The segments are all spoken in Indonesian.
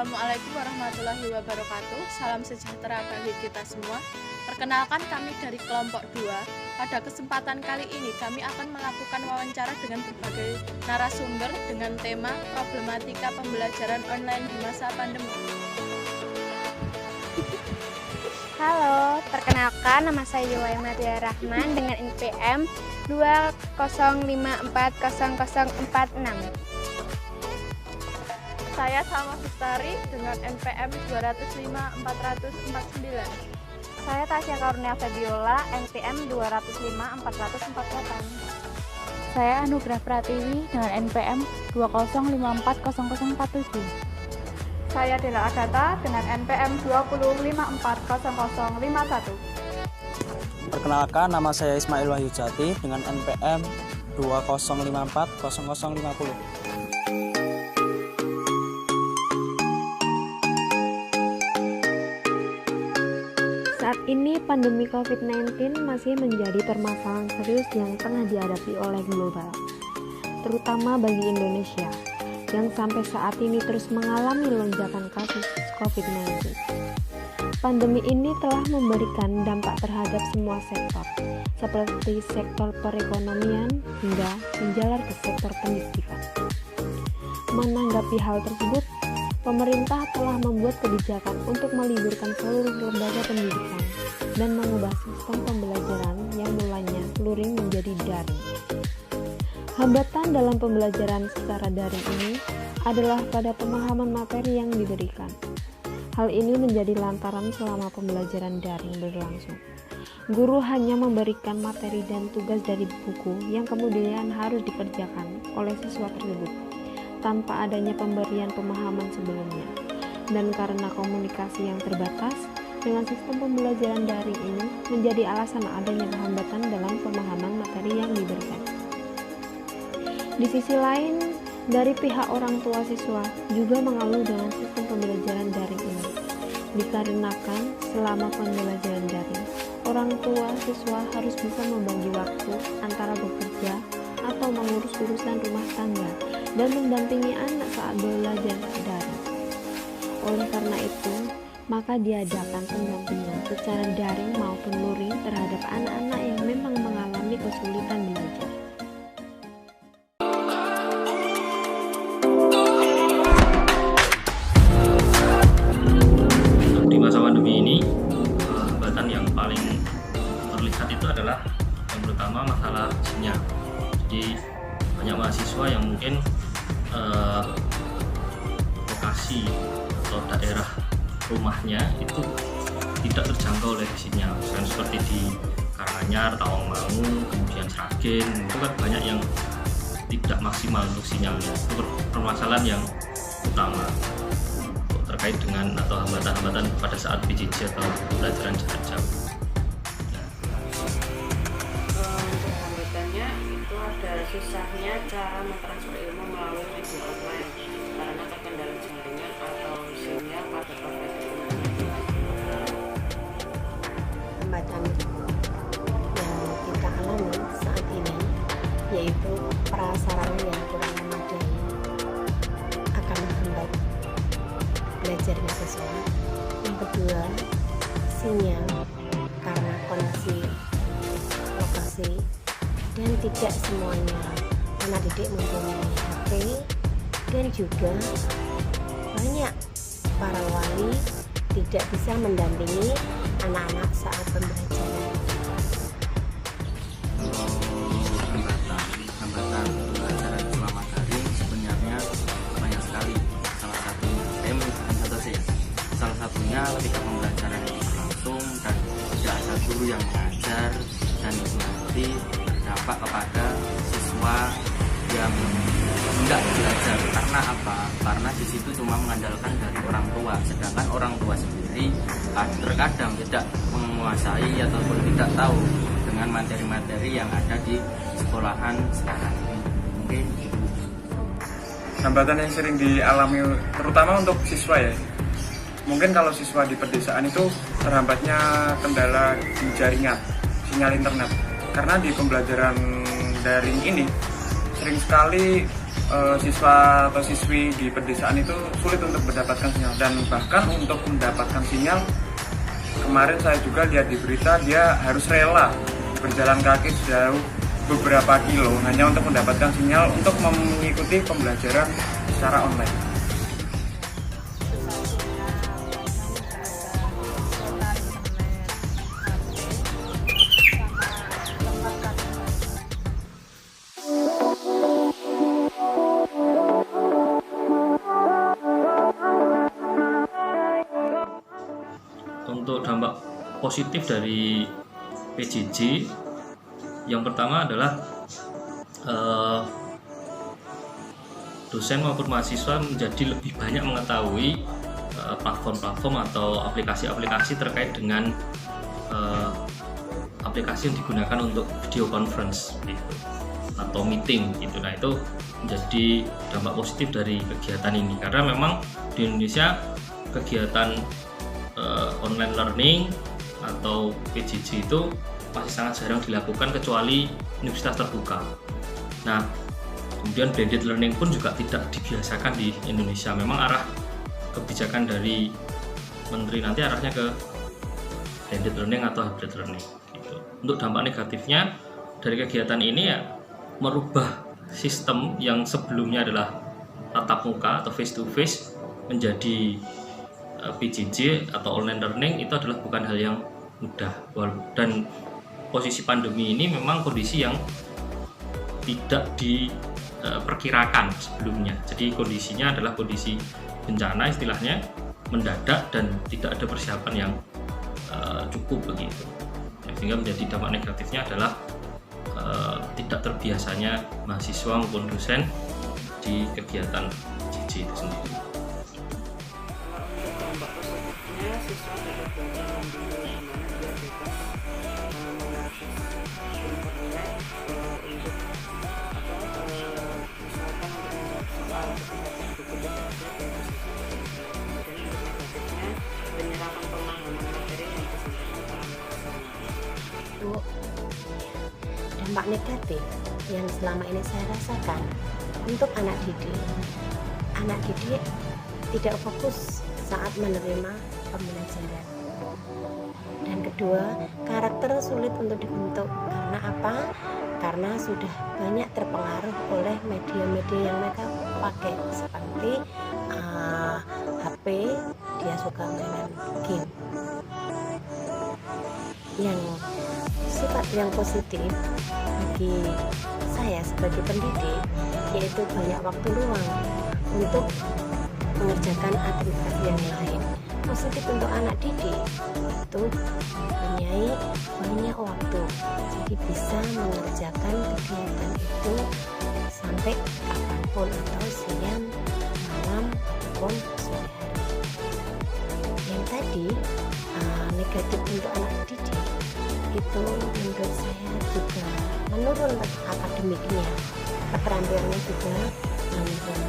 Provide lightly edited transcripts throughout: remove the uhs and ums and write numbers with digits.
Assalamualaikum warahmatullahi wabarakatuh. Salam sejahtera bagi kita semua. Perkenalkan, kami dari kelompok 2. Pada kesempatan kali ini kami akan melakukan wawancara dengan berbagai narasumber dengan tema problematika pembelajaran online di masa pandemi. Halo, perkenalkan nama saya Yuwaima Dia Rahman dengan NPM 205400046. Saya Salma Bestari dengan NPM 2054449. Saya Tasya Karunia Febiola, NPM 2054448. Saya Anugrah Pratiwi dengan NPM 205400047. Saya Dela Agatha dengan NPM 205400051. Perkenalkan, nama saya Ismail Wahyu Jati dengan NPM 205400050. Saat ini pandemi COVID-19 masih menjadi permasalahan serius yang tengah dihadapi oleh global, terutama bagi Indonesia yang sampai saat ini terus mengalami lonjakan kasus COVID-19. Pandemi ini telah memberikan dampak terhadap semua sektor, seperti sektor perekonomian hingga menjalar ke sektor pendidikan. Menanggapi hal tersebut, pemerintah telah membuat kebijakan untuk meliburkan seluruh lembaga pendidikan dan mengubah sistem pembelajaran yang mulanya luring menjadi daring. Hambatan dalam pembelajaran secara daring ini adalah pada pemahaman materi yang diberikan. Hal ini menjadi lantaran selama pembelajaran daring berlangsung, guru hanya memberikan materi dan tugas dari buku yang kemudian harus dikerjakan oleh siswa tersebut tanpa adanya pemberian pemahaman sebelumnya. Dan karena komunikasi yang terbatas, dengan sistem pembelajaran daring ini menjadi alasan adanya hambatan dalam pemahaman materi yang diberikan. Di sisi lain, dari pihak orang tua siswa juga mengeluh dengan sistem pembelajaran daring ini. Dikarenakan selama pembelajaran daring, orang tua siswa harus bisa membagi waktu antara bekerja atau mengurus urusan rumah tangga dan mendampingi anak saat belajar daring. Oleh karena itu, maka diadakan pendampingan secara daring maupun luring terhadap anak-anak yang memang mengalami kesulitan belajar. Di masa pandemi ini, hambatan yang paling terlihat itu adalah yang pertama masalah sinyal. Jadi banyak mahasiswa yang mungkin lokasi atau daerah rumahnya itu tidak terjangkau oleh sinyal. Misalnya seperti di Karanganyar, Tawangmangu, kemudian Sragen, itu kan banyak yang tidak maksimal untuk sinyalnya. Itu permasalahan yang utama terkait dengan atau hambatan-hambatan pada saat PJJ atau pembelajaran jarak jauh. Hambatannya itu ada susahnya cara mentransfer ilmu melalui video online karena terkendala jaringan atau sinyal pada proses hambatan yang kita alami saat ini yaitu prasarana yang kurang memadai akan menghambat belajarnya siswa. Yang kedua, sinyal karena kondisi lokasi dan tidak semuanya anak didik mempunyai HP, dan juga banyak para wali tidak bisa mendampingi anak-anak saat pembelajaran. Hambatan pembelajaran selama daring sebenarnya banyak sekali. Salah satunya, salah satunya ketika pembelajaran itu berlangsung dan tidak ada guru yang mengajar, dan itu nanti berdampak kepada siswa yang tidak belajar. Karena apa? Karena di situ cuma mengandalkan dari orang tua, sedangkan orang tua sendiri terkadang tidak menguasai ataupun tidak tahu dengan materi-materi yang ada di sekolahan sekarang ini. Mungkin hambatan yang sering dialami terutama untuk siswa ya. Mungkin kalau siswa di pedesaan itu terhambatnya kendala di jaringan, sinyal internet. Karena di pembelajaran daring ini sering sekali siswa atau siswi di pedesaan itu sulit untuk mendapatkan sinyal, dan bahkan untuk mendapatkan sinyal kemarin saya juga lihat di berita dia harus rela berjalan kaki sejauh beberapa kilo hanya untuk mendapatkan sinyal untuk mengikuti pembelajaran secara online. Untuk dampak positif dari PJJ, yang pertama adalah dosen maupun mahasiswa menjadi lebih banyak mengetahui platform-platform atau aplikasi-aplikasi terkait dengan aplikasi yang digunakan untuk video conference gitu, atau meeting gitu. Nah, itu menjadi dampak positif dari kegiatan ini, karena memang di Indonesia kegiatan online learning atau PJJ itu masih sangat jarang dilakukan kecuali universitas terbuka. Nah, kemudian blended learning pun juga tidak dibiasakan di Indonesia. Memang arah kebijakan dari menteri nanti arahnya ke blended learning atau hybrid learning gitu. Untuk dampak negatifnya dari kegiatan ini ya merubah sistem yang sebelumnya adalah tatap muka atau face to face menjadi PJJ atau online learning. Itu adalah bukan hal yang mudah, dan posisi pandemi ini memang kondisi yang tidak diperkirakan sebelumnya. Jadi kondisinya adalah kondisi bencana istilahnya, mendadak dan tidak ada persiapan yang cukup begitu. Sehingga menjadi dampak negatifnya adalah tidak terbiasanya mahasiswa maupun dosen di kegiatan PJJ itu sendiri. Siswa dapat belajar mandiri di mana dia bebas mengakses internet untuk misalkan soal buku belajar dari siswa. Kemudian untuk negatifnya penyerapan pemahaman materi yang disampaikan Untuk dampak negatif yang selama ini saya rasakan untuk anak didik tidak fokus saat menerima pembelajaran. Dan kedua, karakter sulit untuk dibentuk. Karena apa? Karena sudah banyak terpengaruh oleh media-media yang mereka pakai, seperti HP, dia suka mainan game. Yang sifat yang positif bagi saya sebagai pendidik yaitu banyak waktu luang untuk mengerjakan aktivitas yang lain. Positif untuk anak didik itu mempunyai banyak waktu, jadi bisa mengerjakan kegiatan itu sampai kapanpun, atau siang, malam, ataupun sore hari. Yang tadi negatif untuk anak didik itu menurut saya juga menurun akademiknya, keterampilannya juga menurun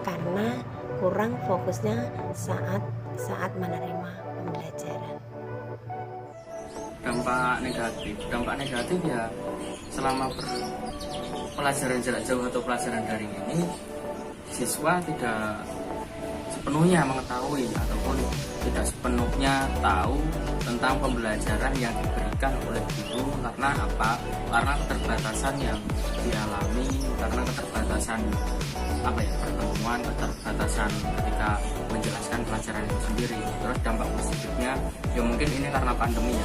karena kurang fokusnya saat menerima pembelajaran. Dampak negatif ya, selama pelajaran jarak jauh atau pelajaran daring ini, siswa tidak sepenuhnya mengetahui ataupun tidak sepenuhnya tahu tentang pembelajaran yang diberikan oleh guru. Karena apa? Karena keterbatasan yang dialami, karena keterbatasan pertemuan, keterbatasan ketika menjelaskan pelajaran itu sendiri. Terus dampak positifnya ya mungkin ini karena pandemi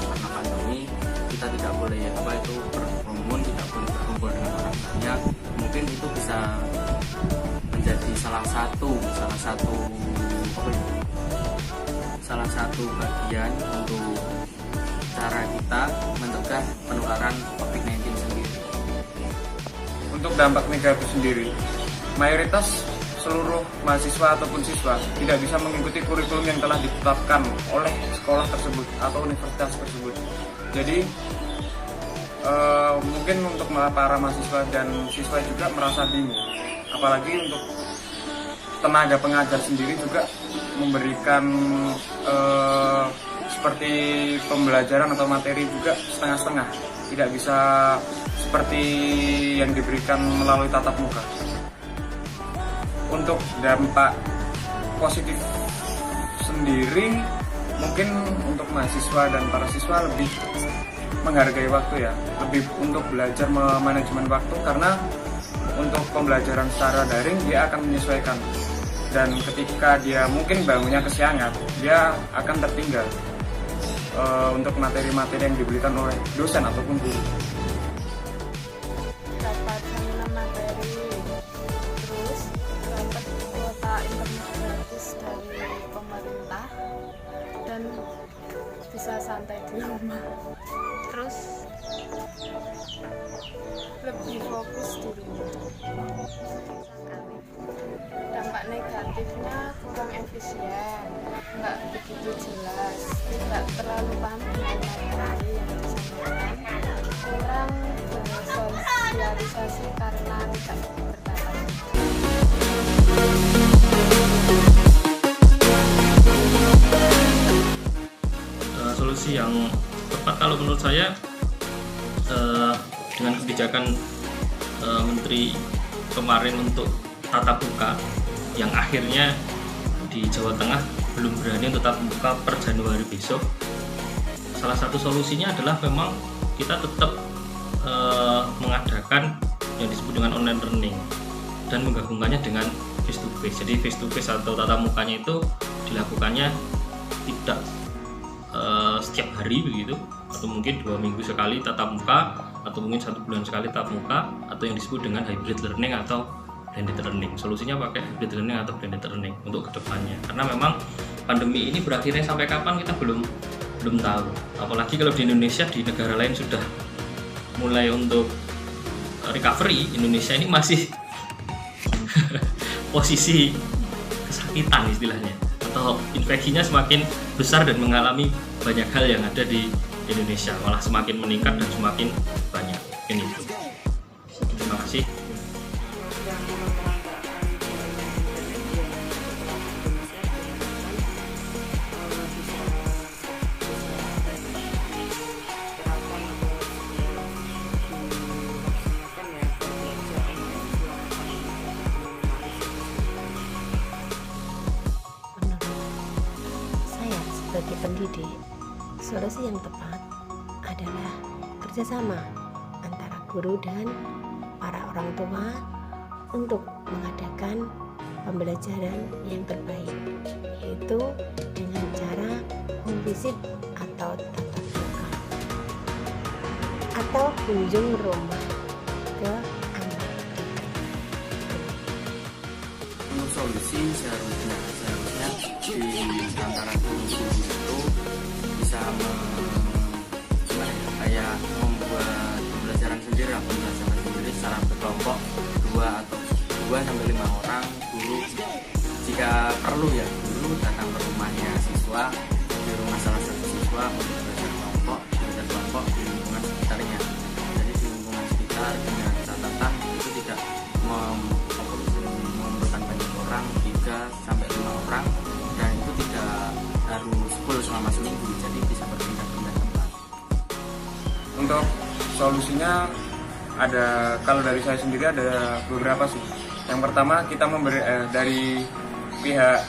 kita tidak boleh berkerumun, tidak boleh berkumpul dengan orang banyak. Mungkin itu bisa menjadi salah satu bagian untuk cara kita mencegah penularan COVID-19 sendiri. Untuk dampak negatif sendiri, mayoritas seluruh mahasiswa ataupun siswa tidak bisa mengikuti kurikulum yang telah ditetapkan oleh sekolah tersebut atau universitas tersebut. Jadi mungkin untuk para mahasiswa dan siswa juga merasa bingung, apalagi untuk tenaga pengajar sendiri juga memberikan seperti pembelajaran atau materi juga setengah-setengah, tidak bisa seperti yang diberikan melalui tatap muka. untuk dampak positif sendiri, mungkin untuk mahasiswa dan para siswa lebih menghargai waktu ya, lebih untuk belajar manajemen waktu, karena untuk pembelajaran secara daring dia akan menyesuaikan, dan ketika dia mungkin bangunnya kesiangan, dia akan tertinggal untuk materi-materi yang diberikan oleh dosen ataupun guru. Dapat seminar materi, terus dapat kuota internet gratis dari pemerintah, dan bisa santai di rumah. Terus lebih fokus di rumah. Dampak negatifnya kurang efisien, nggak begitu jelas, tidak terlalu paham dengan materi yang disampaikan, kurang bersosialisasi karena tidak bertatap. Solusi yang tepat kalau menurut saya dengan kebijakan Menteri kemarin untuk tatap muka yang akhirnya di Jawa Tengah belum berani untuk tatap muka per Januari besok. Salah satu solusinya adalah memang kita tetap mengadakan yang disebut dengan online learning dan menggabungkannya dengan face to face. Jadi face to face atau tatap mukanya itu dilakukannya tidak setiap hari begitu, atau mungkin 2 minggu sekali tatap muka, atau mungkin 1 bulan sekali tatap muka, atau yang disebut dengan hybrid learning atau blended learning. Solusinya pakai hybrid learning atau blended learning untuk kedepannya, karena memang pandemi ini berakhirnya sampai kapan kita belum tahu. Apalagi kalau di Indonesia, di negara lain sudah mulai untuk recovery, Indonesia ini masih posisi kesakitan istilahnya, atau infeksinya semakin besar dan mengalami banyak hal yang ada di Indonesia, malah semakin meningkat dan semakin banyak. Ini itu. Terima kasih. Sebagai pendidik, solusi yang tepat adalah kerjasama antara guru dan para orang tua untuk mengadakan pembelajaran yang terbaik, yaitu dengan cara home visit atau tatap muka atau kunjung rumah ke anak kita. Untuk solusi seharusnya di antara guru-guru itu bisa kayak membuat pembelajaran sendiri secara berkelompok 2 sampai 5 orang guru, jika perlu ya guru datang ke rumahnya siswa, di rumah salah satu siswa untuk belajar kelompok di lingkungan sekitarnya. Jadi di lingkungan sekitar dengan catatan itu tidak memerlukan banyak orang, 3 sampai 5 orang, dan itu tidak harus full selama seminggu, jadi bisa berpindah-pindah tempat. Untuk solusinya ada, kalau dari saya sendiri ada beberapa sih. Yang pertama, kita dari pihak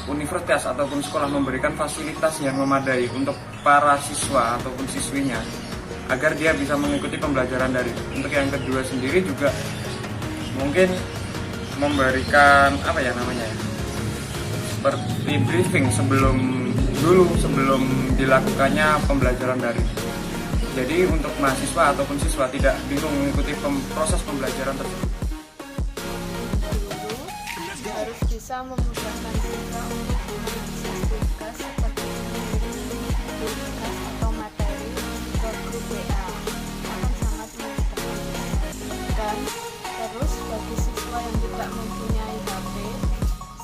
universitas ataupun sekolah memberikan fasilitas yang memadai untuk para siswa ataupun siswinya agar dia bisa mengikuti pembelajaran dari. Untuk yang kedua sendiri juga mungkin memberikan seperti briefing sebelum dilakukannya pembelajaran daring. Jadi untuk mahasiswa ataupun siswa tidak bingung mengikuti proses pembelajaran tersebut. Harus bisa memudahkan siswa untuk mengakses tugas seperti mengirim tugas atau materi ke grup WA, akan sangat memudahkan. Dan terus bagi siswa yang tidak mempunyai HP,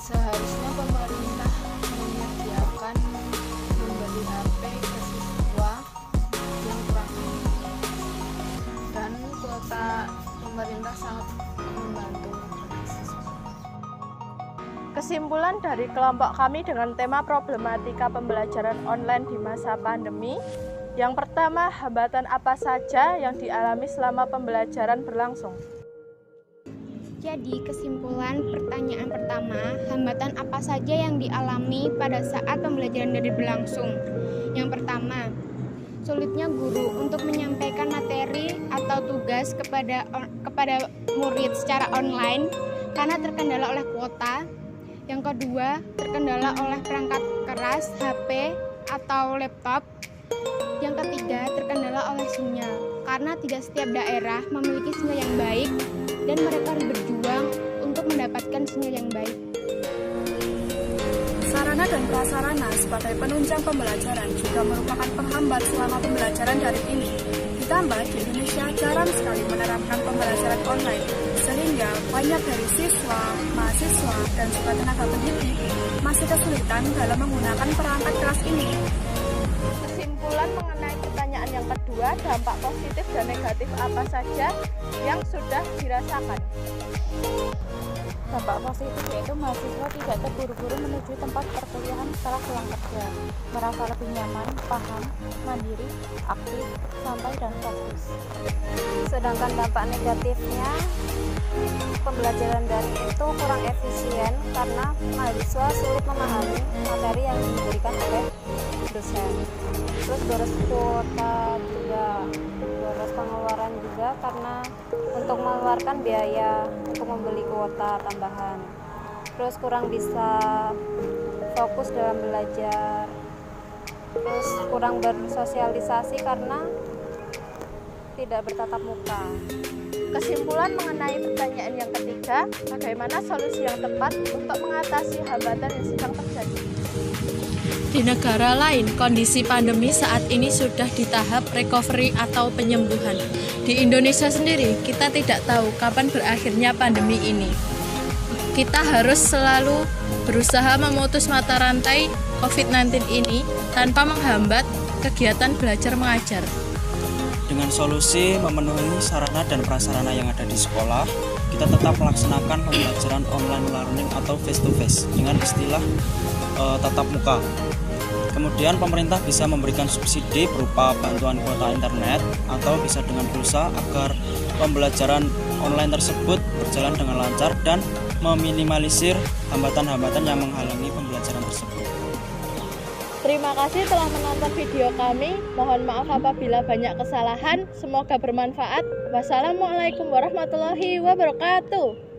seharusnya pemerintah menyediakan memberi HP ke siswa yang kurang mampu, dan kuota pemerintah sangat membantu bagi siswa. Kesimpulan dari kelompok kami dengan tema problematika pembelajaran online di masa pandemi. Yang pertama, hambatan apa saja yang dialami selama pembelajaran berlangsung? Jadi kesimpulan pertanyaan pertama, hambatan apa saja yang dialami pada saat pembelajaran daring berlangsung? Yang pertama, sulitnya guru untuk menyampaikan materi atau tugas kepada murid secara online karena terkendala oleh kuota. Yang kedua, terkendala oleh perangkat keras, HP atau laptop. Yang ketiga, terkendala oleh sinyal karena tidak setiap daerah memiliki sinyal yang baik dan mereka harus berjuang untuk mendapatkan sinyal yang baik. Sarana dan prasarana sebagai penunjang pembelajaran juga merupakan penghambat selama pembelajaran daring ini. Ditambah di Indonesia jarang sekali menerapkan pembelajaran online, sehingga banyak dari siswa, mahasiswa, dan juga tenaga pendidik masih kesulitan dalam menggunakan perangkat keras ini. Kesimpulan mengenai pertanyaan yang kedua, dampak positif dan negatif apa saja yang sudah dirasakan? Dampak positif yaitu mahasiswa tidak terburu-buru menuju tempat perkuliahan setelah pulang kerja, merasa lebih nyaman, paham, mandiri, aktif, santai, dan fokus. Sedangkan dampak negatifnya, pembelajaran daring itu kurang efisien karena mahasiswa sulit memahami materi yang diberikan oleh dosen. Terus boros kuota juga, boros pengeluaran juga karena untuk mengeluarkan biaya untuk membeli kuota tambahan. Terus kurang bisa fokus dalam belajar. Terus kurang bersosialisasi karena tidak bertatap muka. Kesimpulan mengenai pertanyaan yang ketiga, bagaimana solusi yang tepat untuk mengatasi hambatan yang sedang terjadi? Di negara lain, kondisi pandemi saat ini sudah di tahap recovery atau penyembuhan. Di Indonesia sendiri, kita tidak tahu kapan berakhirnya pandemi ini. Kita harus selalu berusaha memutus mata rantai COVID-19 ini tanpa menghambat kegiatan belajar mengajar. Dengan solusi memenuhi sarana dan prasarana yang ada di sekolah, kita tetap melaksanakan pembelajaran online learning atau face to face dengan istilah tatap muka. Kemudian pemerintah bisa memberikan subsidi berupa bantuan kuota internet atau bisa dengan pulsa agar pembelajaran online tersebut berjalan dengan lancar dan meminimalisir hambatan-hambatan yang menghalangi pembelajaran tersebut. Terima kasih telah menonton video kami. Mohon maaf apabila banyak kesalahan. Semoga bermanfaat. Wassalamualaikum warahmatullahi wabarakatuh.